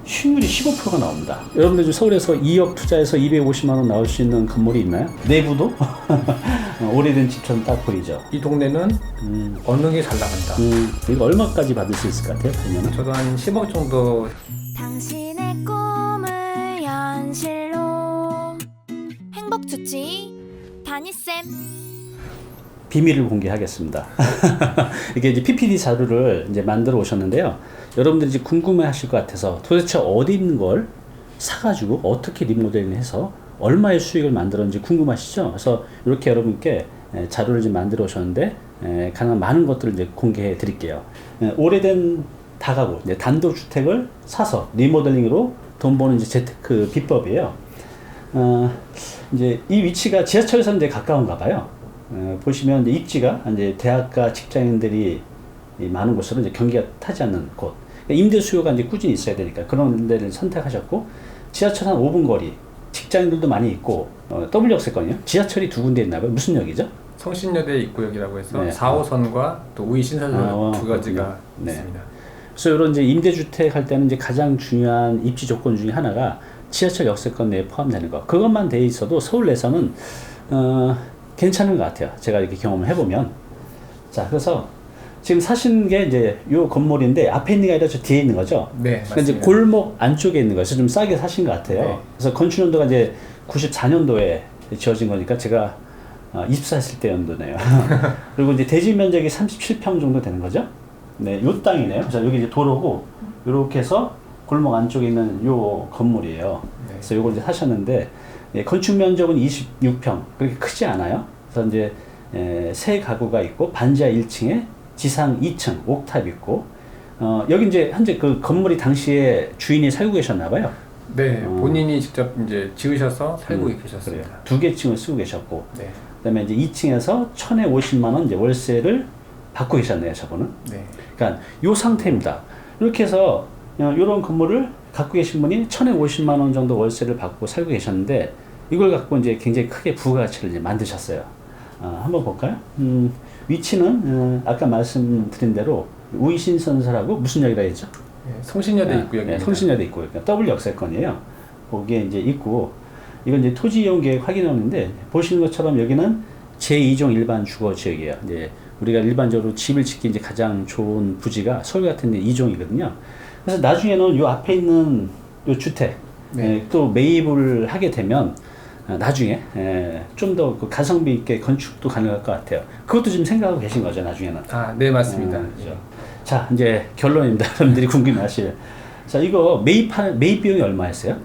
수익률이 15%가 나옵니다. 여러분들 지금 서울에서 2억 투자해서 250만 원 나올 수 있는 건물이 있나요? 내부도? 오래된 집처럼 딱 보이죠? 이 동네는 어느 게 잘 나간다. 이거 얼마까지 받을 수 있을 것 같아요? 그러면 저도 한 10억 정도. 당신의 꿈을 현실로 행복주치 다니쌤. 비밀을 공개하겠습니다. 이게 이제 PPT 자료를 이제 만들어 오셨는데요. 여러분들이 이제 궁금해 하실 것 같아서 도대체 어디 있는 걸 사가지고 어떻게 리모델링 해서 얼마의 수익을 만들었는지 궁금하시죠? 그래서 이렇게 여러분께 자료를 이제 만들어 오셨는데 가능한 많은 것들을 이제 공개해 드릴게요. 오래된 다가구, 이제 단독주택을 사서 리모델링으로 돈 버는 이제 재테크 비법이에요. 이제 이 위치가 지하철에서 이제 가까운가 봐요. 보시면 이제 입지가 이제 대학가 직장인들이 많은 곳으로 이제 경기가 타지 않는 곳. 임대 수요가 이제 꾸준히 있어야 되니까 그런 데를 선택하셨고, 지하철 한 5분 거리, 직장인들도 많이 있고, W 역세권이요. 지하철이 두 군데 있나 봐요. 무슨 역이죠? 성신여대 입구역이라고 해서 네. 4호선과 또 우이 신사동 두 가지가 네. 있습니다. 그래서 이런 이제 임대주택 할 때는 이제 가장 중요한 입지 조건 중에 하나가 지하철 역세권 내에 포함되는 거. 그것만 돼 있어도 서울 내에서는 괜찮은 것 같아요. 제가 이렇게 경험을 해보면. 자, 그래서 지금 사신 게 이제 요 건물인데 앞에 있는 게 아니라 저 뒤에 있는 거죠? 네, 그러니까 이제 맞습니다. 골목 안쪽에 있는 거예요. 그래서 좀 싸게 사신 것 같아요. 네. 그래서 건축연도가 이제 94년도에 지어진 거니까 제가 24살 때 연도네요. 그리고 이제 대지 면적이 37평 정도 되는 거죠? 네, 요 땅이네요. 그래서 여기 이제 도로고, 요렇게 해서 골목 안쪽에 있는 요 건물이에요. 네. 그래서 요걸 이제 사셨는데, 건축 면적은 26평. 그렇게 크지 않아요. 그래서 이제, 세 가구가 있고, 반지하 1층에 지상 2층, 옥탑 있고, 여기 이제 현재 그 건물이 당시에 주인이 살고 계셨나봐요. 네, 본인이 직접 이제 지으셔서 살고 계셨습니다. 그래요. 두 개 층을 쓰고 계셨고, 네. 그다음에 이제 2층에서 1,050만 원 이제 월세를 받고 계셨네요, 저분은. 네. 그러니까 요 상태입니다. 이렇게 해서 이런 건물을 갖고 계신 분이 1,050만 원 정도 월세를 받고 살고 계셨는데, 이걸 갖고 이제 굉장히 크게 부가가치를 이제 만드셨어요. 한번 볼까요? 위치는 아까 말씀드린 대로 우이신선설하고 무슨 역이라 했죠? 네, 성신여대 입구역입니다. 네, 성신여대 입구역. 그러니까 W 역세권이에요. 거기에 이제 있고, 이건 이제 토지 이용 계획 확인하는데, 보시는 것처럼 여기는 제2종 일반 주거 지역이에요. 이제 우리가 일반적으로 집을 짓기 이제 가장 좋은 부지가 서울 같은 데 2종이거든요. 그래서 나중에는 요 앞에 있는 요 주택, 네. 또 매입을 하게 되면 나중에 좀 더 그 가성비 있게 건축도 가능할 것 같아요. 그것도 지금 생각하고 계신 거죠, 나중에는. 아, 네, 맞습니다. 그렇죠. 자, 이제 결론입니다. 여러분들이 궁금해하실. 자, 이거 매입 비용이 얼마였어요?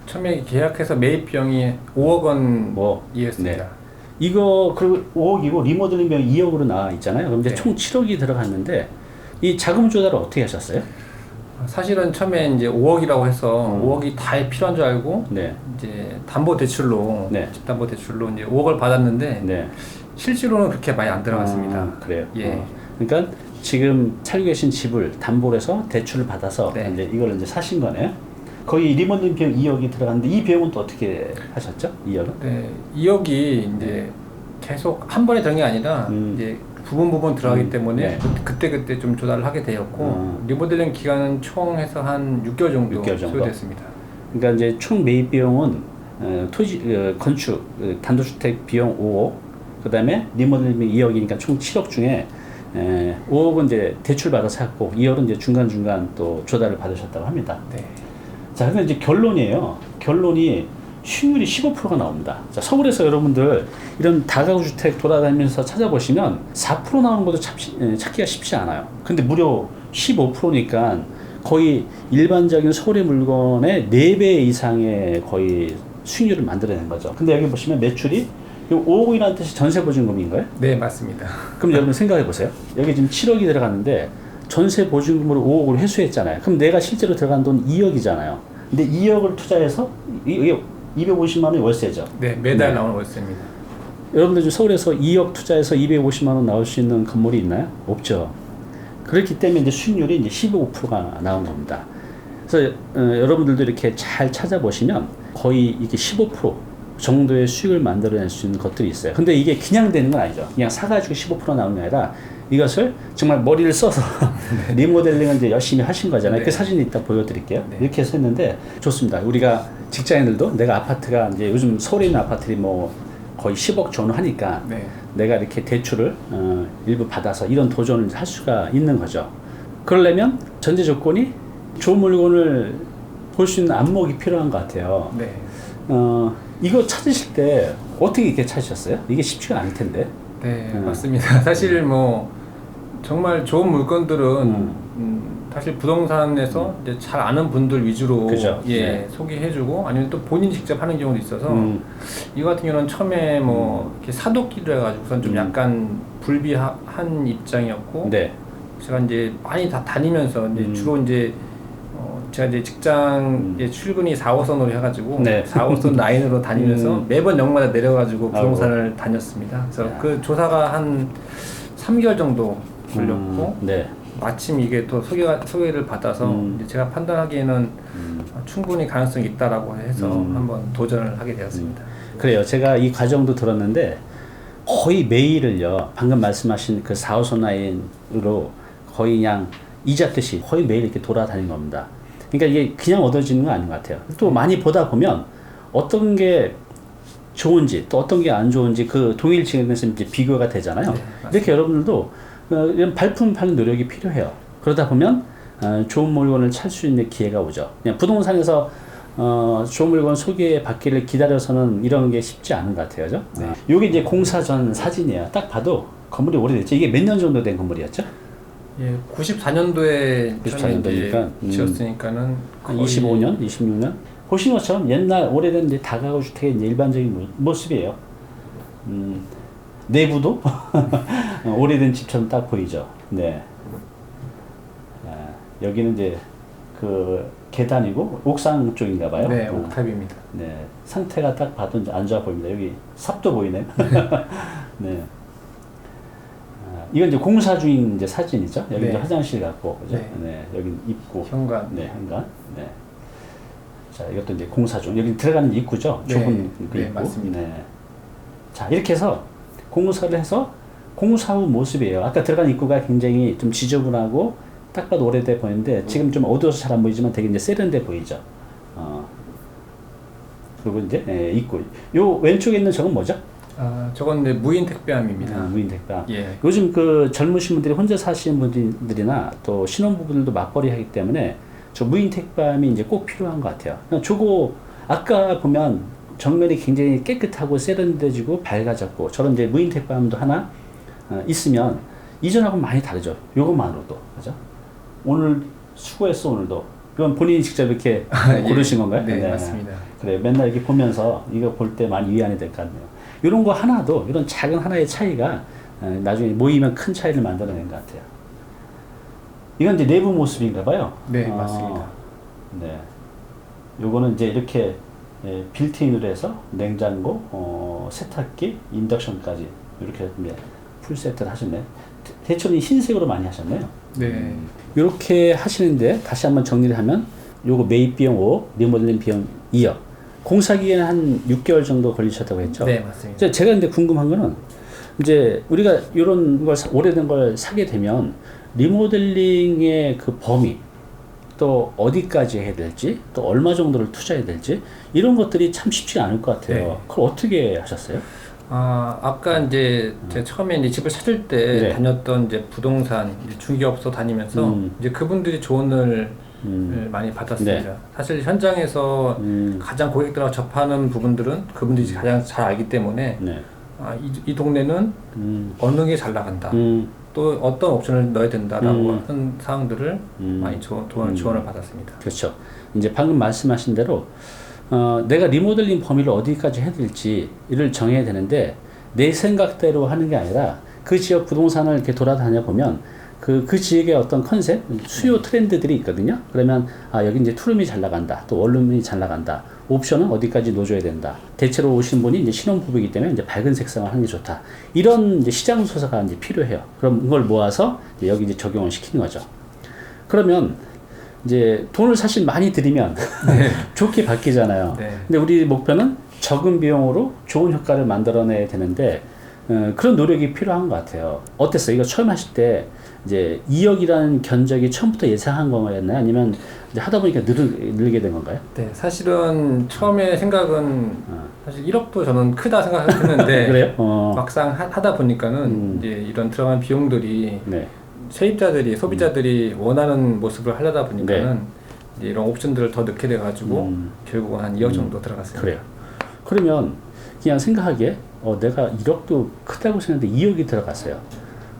처음에 계약해서 매입 비용이 5억 원이었습니다. 네. 이거 그리고 5억이고 리모델링 비용이 2억으로 나와 있잖아요. 그럼 이제 네. 총 7억이 들어갔는데, 이 자금 조달을 어떻게 하셨어요? 사실은 처음에 이제 5억이라고 해서 5억이 다 필요한 줄 알고 네. 이제 담보 대출로 네. 집담보 대출로 이제 5억을 받았는데 네. 실제로는 그렇게 많이 안 들어갔습니다. 그래요. 예. 그러니까 지금 살고 계신 집을 담보로 해서 대출을 받아서 네. 이제 이걸 이제 사신 거네요. 거의 리모델링 비용 2억이 들어갔는데, 이 비용은 또 어떻게 하셨죠? 2억은? 네, 2억이 이제 계속 한 번에 들어간 게 아니라 이제 부분 들어가기 때문에 네. 그때 좀 조달을 하게 되었고 리모델링 기간은 총 해서 한 6개월 정도 6개월 정도? 소요됐습니다. 그러니까 이제 총 매입 비용은 토지 건축 단독주택 비용 5억, 그다음에 리모델링 2억이니까 총 7억 중에 5억은 이제 대출 받아서 샀고, 2억은 이제 중간 또 조달을 받으셨다고 합니다. 네. 자, 그럼 이제 결론이에요. 결론이 수익률이 15%가 나옵니다. 자, 서울에서 여러분들 이런 다가구 주택 돌아다니면서 찾아보시면 4% 나오는 것도 찾기가 쉽지 않아요. 근데 무려 15%니까 거의 일반적인 서울의 물건의 4배 이상의 거의 수익률을 만들어낸 거죠. 근데 여기 보시면 매출이 5억이라는 뜻이 전세 보증금인가요? 네, 맞습니다. 그럼 여러분 생각해 보세요. 여기 지금 7억이 들어갔는데 전세 보증금으로 5억을 회수했잖아요. 그럼 내가 실제로 들어간 돈 2억이잖아요. 근데 2억을 투자해서 이게 250만 원이 월세죠. 네, 매달 나오는 월세입니다. 여러분들 지금 서울에서 2억 투자해서 250만 원 나올 수 있는 건물이 있나요? 없죠. 그렇기 때문에 이제 수익률이 이제 15%가 나온 겁니다. 그래서 여러분들도 이렇게 잘 찾아보시면 거의 이게 15% 정도의 수익을 만들어낼 수 있는 것들이 있어요. 근데 이게 그냥 되는 건 아니죠. 그냥 사가지고 15% 나오는 게 아니라 이것을 정말 머리를 써서 리모델링을 이제 열심히 하신 거잖아요. 네. 그 사진을 이따 보여드릴게요. 네. 이렇게 해서 했는데 좋습니다. 우리가 직장인들도 내가 아파트가 이제 요즘 서울에 있는 아파트들이 뭐 거의 10억 전후하니까 네. 내가 이렇게 대출을 일부 받아서 이런 도전을 할 수가 있는 거죠. 그러려면 전제 조건이 좋은 물건을 볼 수 있는 안목이 필요한 것 같아요. 네. 이거 찾으실 때 어떻게 이렇게 찾으셨어요? 이게 쉽지가 않을 텐데. 네, 맞습니다. 사실 뭐 정말 좋은 물건들은 사실 부동산에서 이제 잘 아는 분들 위주로 그죠. 예, 네. 소개해주고 아니면 또 본인이 직접 하는 경우도 있어서 이거 같은 경우는 처음에 뭐 이렇게 사도끼를 해가지고선 좀 약간 불비한 입장이었고 네. 제가 이제 많이 다 다니면서 이제 주로 이제 제가 이제 직장 이제 출근이 4호선으로 해가지고 네. 4호선 라인으로 다니면서 매번 역마다 내려가지고 부동산을 다녔습니다. 그래서 야. 그 조사가 한 3개월 정도 걸렸고 네. 마침 이게 또 소개를 받아서 이제 제가 판단하기에는 충분히 가능성이 있다라고 해서 한번 도전을 하게 되었습니다. 그래요. 제가 이 과정도 들었는데 거의 매일을요. 방금 말씀하신 그 4호선 라인으로 거의 그냥 이잡듯이 거의 매일 이렇게 돌아다니는 겁니다. 그러니까 이게 그냥 얻어지는 건 아닌 것 같아요. 또 많이 보다 보면 어떤 게 좋은지 또 어떤 게 안 좋은지 그 동일 지역에서 이제 비교가 되잖아요. 네, 이렇게 여러분들도 이런 발품 파는 노력이 필요해요. 그러다 보면 좋은 물건을 찾을 수 있는 기회가 오죠. 그냥 부동산에서 좋은 물건 소개받기를 기다려서는 이런 게 쉽지 않은 것 같아요. 그죠? 네. 이게 이제 공사 전 사진이에요. 딱 봐도 건물이 오래됐죠. 이게 몇 년 정도 된 건물이었죠? 예, 94년도에 94년도니까 지었으니까는 한 25년, 26년. 보신 것처럼 옛날 오래된 이제 다가구 주택의 이제 일반적인 모습이에요. 내부도 오래된 집처럼 딱 보이죠. 네. 여기는 이제 그 계단이고 옥상 쪽인가 봐요. 네, 옥탑입니다. 네. 상태가 딱 봐도 이제 안 좋아 보입니다. 여기 삽도 보이네요. 네. 이건 이제 공사 중인 이제 사진이죠. 여기 네. 이제 화장실 같고, 그죠? 네. 네. 여기 입구. 현관. 네, 현관. 네. 자, 이것도 이제 공사 중. 여기 들어가는 입구죠. 네. 좁은 그 네, 입구. 맞습니다. 네. 자, 이렇게 해서 공사를 해서 공사 후 모습이에요. 아까 들어간 입구가 굉장히 좀 지저분하고 딱 봐도 오래돼 보이는데 지금 좀 어두워서 잘 안 보이지만 되게 이제 세련돼 보이죠. 그리고 이제 입구. 요 왼쪽에 있는 저건 뭐죠? 저건 이제 무인 택배함입니다. 무인 택배함. 예. 요즘 그 젊으신 분들이 혼자 사시는 분들이나 또 신혼부부들도 맞벌이 하기 때문에 저 무인 택배함이 이제 꼭 필요한 것 같아요. 저거 아까 보면 정면이 굉장히 깨끗하고 세련돼지고 밝아졌고 저런 이제 무인 택배함도 하나 있으면 이전하고 많이 다르죠. 요것만으로도. 그죠? 오늘 수고했어, 오늘도. 이건 본인이 직접 이렇게 고르신 건가요? 네, 맞습니다. 그래, 맨날 이렇게 보면서 이거 볼 때 많이 위안이 될 것 같네요. 이런 거 하나도, 이런 작은 하나의 차이가 나중에 모이면 큰 차이를 만들어낸 것 같아요. 이건 이제 내부 모습인가 봐요. 네, 맞습니다. 네. 요거는 이제 이렇게 빌트인으로 해서 냉장고, 세탁기, 인덕션까지 이렇게 이제 풀 세트를 하셨네. 대체로 흰색으로 많이 하셨네요. 네. 이렇게 하시는데 다시 한번 정리를 하면 요거 매입 비용 5, 리모델링 비용 2억. 공사 기간은 한 6개월 정도 걸리셨다고 했죠? 네, 맞습니다. 제가 근데 궁금한 거는 이제 우리가 이런 걸 오래된 걸 사게 되면 리모델링의 그 범위 또 어디까지 해야 될지 또 얼마 정도를 투자해야 될지 이런 것들이 참 쉽지 않을 것 같아요. 네. 그걸 어떻게 하셨어요? 아까 이제 제가 처음에 이제 집을 찾을 때 네. 다녔던 이제 부동산 이제 중개업소 다니면서 이제 그분들이 조언을 많이 받았습니다. 네. 사실 현장에서 가장 고객들하고 접하는 부분들은 그분들이 가장 잘 알기 때문에 네. 이 동네는 어느 게 잘 나간다. 또 어떤 옵션을 넣어야 된다라고 하는 사항들을 많이 조언을 받았습니다. 그렇죠. 이제 방금 말씀하신 대로 내가 리모델링 범위를 어디까지 해야 될지를 정해야 되는데 내 생각대로 하는 게 아니라 그 지역 부동산을 이렇게 돌아다녀 보면 그 지역의 어떤 컨셉, 수요 트렌드들이 있거든요. 그러면 여기 이제 투룸이 잘 나간다, 또 원룸이 잘 나간다. 옵션은 어디까지 넣어줘야 된다. 대체로 오신 분이 이제 신혼부부이기 때문에 이제 밝은 색상을 하는 게 좋다. 이런 이제 시장 조사가 이제 필요해요. 그럼 이걸 모아서 이제 여기 이제 적용을 시키는 거죠. 그러면 이제 돈을 사실 많이 들이면 네. 좋게 바뀌잖아요. 네. 근데 우리 목표는 적은 비용으로 좋은 효과를 만들어내야 되는데 그런 노력이 필요한 것 같아요. 어땠어요? 이거 처음 하실 때 이제 2억이라는 견적이 처음부터 예상한 거였나요? 아니면 이제 하다 보니까 늘게 된 건가요? 네, 사실은 처음에 생각은 사실 1억도 저는 크다 생각했는데 그래요? 막상 하다 보니까는 이제 이런 들어간 비용들이 네. 세입자들이 소비자들이 원하는 모습을 하려다 보니까는 네. 이제 이런 옵션들을 더 넣게 돼가지고 결국은 한 2억 정도 들어갔습니다. 그래요. 그러면 그냥 생각하기에 내가 1억도 크다고 생각했는데 2억이 들어갔어요.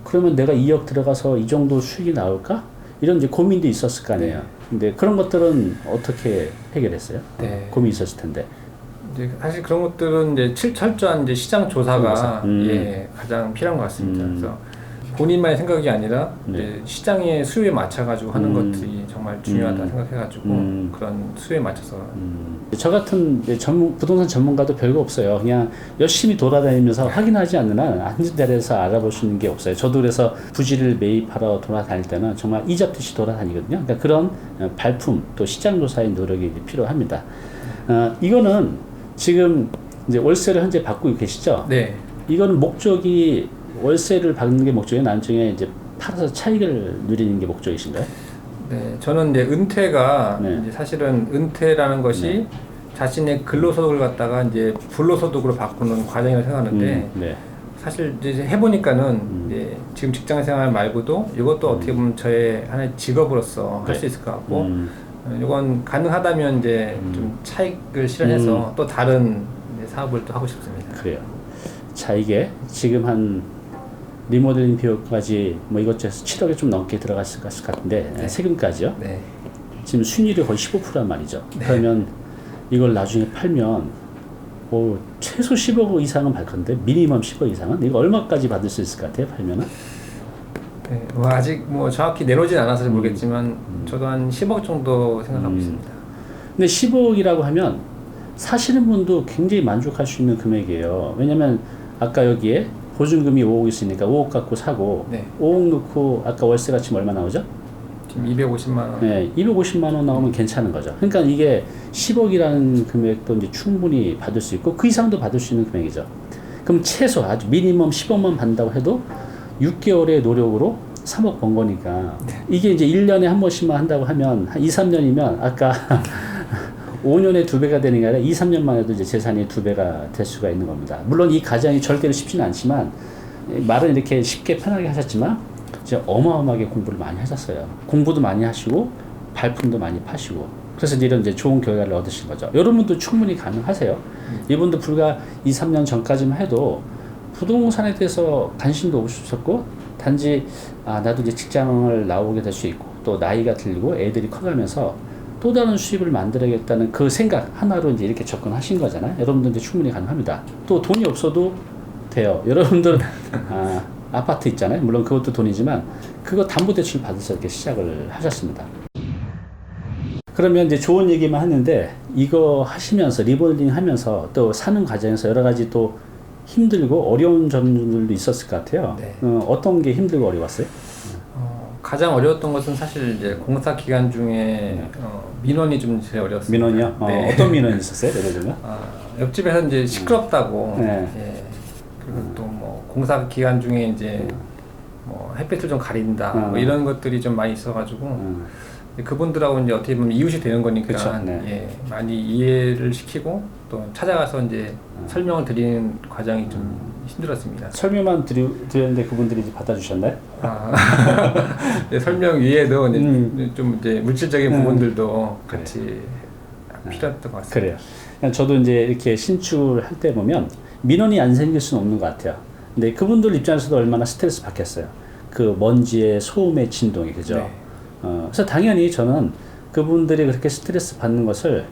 그러면 내가 2억 들어가서 이 정도 수익이 나올까? 이런 이제 고민도 있었을 거 아니에요. 네. 근데 그런 것들은 어떻게 해결했어요? 네. 고민이 있었을 텐데. 이제 사실 그런 것들은 이제 철저한 이제 시장 조사가 조사. 예, 가장 필요한 것 같습니다. 음. 그래서 본인만의 생각이 아니라 네. 이제 시장의 수요에 맞춰가지고 하는 것들이 정말 중요하다 생각해가지고 그런 수요에 맞춰서 저 같은 이제 부동산 전문가도 별거 없어요. 그냥 열심히 돌아다니면서 확인하지 않는 한 앉은 자리에서 알아볼 수 있는 게 없어요. 저도 그래서 부지를 매입하러 돌아다닐 때는 정말 이잡듯이 돌아다니거든요. 그러니까 그런 발품 또 시장 조사의 노력이 이제 필요합니다. 이거는 지금 이제 월세를 현재 받고 계시죠? 네. 이거는 목적이 월세를 받는 게 목적이 나중에 이제 팔아서 차익을 누리는 게 목적이신가요? 네, 저는 이제 은퇴가 네. 이제 사실은 은퇴라는 것이 네. 자신의 근로소득을 갖다가 이제 불로소득으로 바꾸는 과정이라고 생각하는데 네. 사실 이제 해보니까는 이제 지금 직장 생활 말고도 이것도 어떻게 보면 저의 하나의 직업으로서 할 수 네. 있을 것 같고 이건 가능하다면 이제 좀 차익을 실현해서 또 다른 이제 사업을 또 하고 싶습니다. 그래요. 자, 이게 지금 한 리모델링 비용까지 뭐 이것저것 7억이 좀 넘게 들어갔을 것 같은데 네. 세금까지요. 네. 지금 수익률이 거의 15%란 말이죠. 그러면 이걸 나중에 팔면 뭐 최소 10억 이상은 받을 건데 미니멈 10억 이상은 이거 얼마까지 받을 수 있을 것 같아요? 팔면은? 네, 뭐 아직 뭐 정확히 내놓진 않아서 모르겠지만 저도 한 10억 정도 생각하고 있습니다. 근데 10억이라고 하면 사시는 분도 굉장히 만족할 수 있는 금액이에요. 왜냐면 아까 여기에 보증금이 5억 있으니까 5억 갖고 사고 네. 5억 넣고 아까 월세가 지금 얼마 나오죠? 지금 250만 원. 네, 250만 원 나오면 괜찮은 거죠. 그러니까 이게 10억이라는 금액도 이제 충분히 받을 수 있고 그 이상도 받을 수 있는 금액이죠. 그럼 최소 아주 미니멈 10억만 받는다고 해도 6개월의 노력으로 3억 번 거니까 이게 이제 1년에 한 번씩만 한다고 하면 한 2, 3년이면 아까 5년에 2배가 되는 게 아니라 2, 3년만 해도 이제 재산이 2배가 될 수가 있는 겁니다. 물론 이 가정이 절대로 쉽지는 않지만 말은 이렇게 쉽게 편하게 하셨지만 이제 어마어마하게 공부를 많이 하셨어요. 공부도 많이 하시고 발품도 많이 파시고 그래서 이제 이런 이제 좋은 결과를 얻으신 거죠. 여러분도 충분히 가능하세요. 이분도 불과 2, 3년 전까지만 해도 부동산에 대해서 관심도 없으셨고 단지 나도 이제 직장을 나오게 될 수 있고 또 나이가 들고 애들이 커가면서 또 다른 수입을 만들어야겠다는 그 생각 하나로 이제 이렇게 접근하신 거잖아요. 여러분들 이제 충분히 가능합니다. 또 돈이 없어도 돼요. 여러분들 아파트 있잖아요. 물론 그것도 돈이지만 그거 담보대출 받아서 이렇게 시작을 하셨습니다. 그러면 이제 좋은 얘기만 하는데 이거 하시면서 리모델링 하면서 또 사는 과정에서 여러 가지 또 힘들고 어려운 점들도 있었을 것 같아요. 네. 어떤 게 힘들고 어려웠어요? 가장 어려웠던 것은 사실 이제 공사 기간 중에 민원이 좀 제일 어려웠습니다. 민원이요? 네. 어떤 민원이 있었어요? 예를 들면? 옆집에서 이제 시끄럽다고. 네. 예. 그리고 또 뭐 공사 기간 중에 이제 뭐 햇빛을 좀 가린다. 뭐 이런 것들이 좀 많이 있어가지고 그분들하고 이제 어떻게 보면 이웃이 되는 거니까 그쵸, 네. 예, 많이 이해를 시키고 또 찾아가서 이제 설명을 드리는 과정이 좀 힘들었습니다. 설명만 드렸는데 그분들이 이제 받아주셨나요? 네, 설명 위에도 이제 좀 이제 물질적인 부분들도 같이 필요했던 것 같습니다. 그래요. 그냥 저도 이제 이렇게 신축할 때 보면 민원이 안 생길 수는 없는 것 같아요. 근데 그분들 입장에서도 얼마나 스트레스 받겠어요. 그 먼지의 소음의 진동이 그죠? 네. 그래서 당연히 저는 그분들이 그렇게 스트레스 받는 것을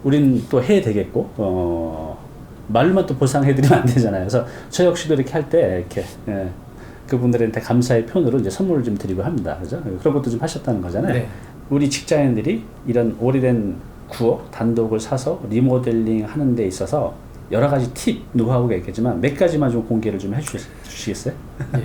우린 또 해야 되겠고 말로만 또 보상해드리면 안 되잖아요. 그래서 저 역시도 이렇게 할 때 이렇게 그분들한테 감사의 표현으로 이제 선물을 좀 드리고 합니다. 그죠? 그런 것도 좀 하셨다는 거잖아요. 네. 우리 직장인들이 이런 오래된 구역 단독을 사서 리모델링 하는 데 있어서 여러 가지 팁, 노하우가 있겠지만 몇 가지만 좀 공개를 좀 해주시겠어요? 예.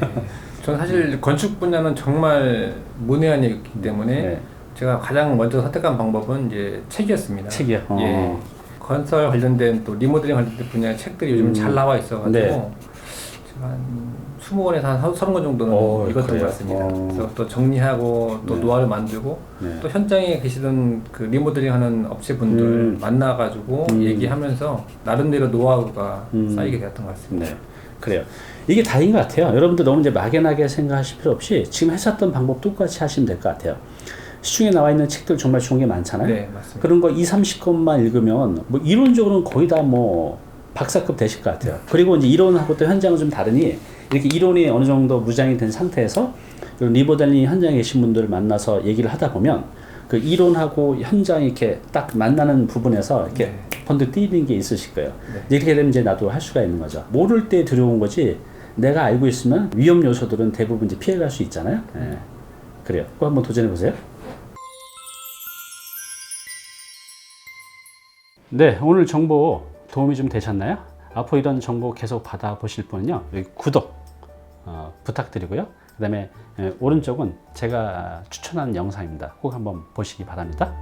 저는 사실 건축 분야는 정말 문외한 얘기이기 때문에 네. 제가 가장 먼저 선택한 방법은 이제 책이었습니다. 책이요? 예. 건설 관련된 또 리모델링 관련된 분야의 책들이 요즘 잘 나와 있어가지고 네. 제가 한 20권에서 한 30권 정도는 읽었던 그래요? 것 같습니다. 그래서 또 정리하고 또 네. 노하우를 만들고 네. 또 현장에 계시던 그 리모델링하는 업체분들 만나가지고 얘기하면서 나름대로 노하우가 쌓이게 되었던 것 같습니다. 네, 그래요. 이게 다인 것 같아요. 여러분들 너무 이제 막연하게 생각하실 필요 없이 지금 하셨던 방법 똑같이 하시면 될 것 같아요. 시중에 나와 있는 책들 정말 좋은 게 많잖아요. 네, 맞습니다. 그런 거 30권만 읽으면 뭐 이론적으로는 거의 다 뭐 박사급 되실 것 같아요. 그리고 이제 이론하고 또 현장은 좀 다르니 이렇게 이론이 어느 정도 무장이 된 상태에서 리모델링 현장에 계신 분들을 만나서 얘기를 하다 보면 그 이론하고 현장이 이렇게 딱 만나는 부분에서 이렇게 네. 번뜩 뛰는 게 있으실 거예요. 네. 이렇게 되면 이제 나도 할 수가 있는 거죠. 모를 때 두려운 거지 내가 알고 있으면 위험 요소들은 대부분 이제 피해갈 수 있잖아요. 예. 그래요. 꼭 한번 도전해 보세요. 네, 오늘 정보 도움이 좀 되셨나요? 앞으로 이런 정보 계속 받아보실 분은요, 여기 구독 부탁드리고요. 그 다음에 오른쪽은 제가 추천한 영상입니다. 꼭 한번 보시기 바랍니다.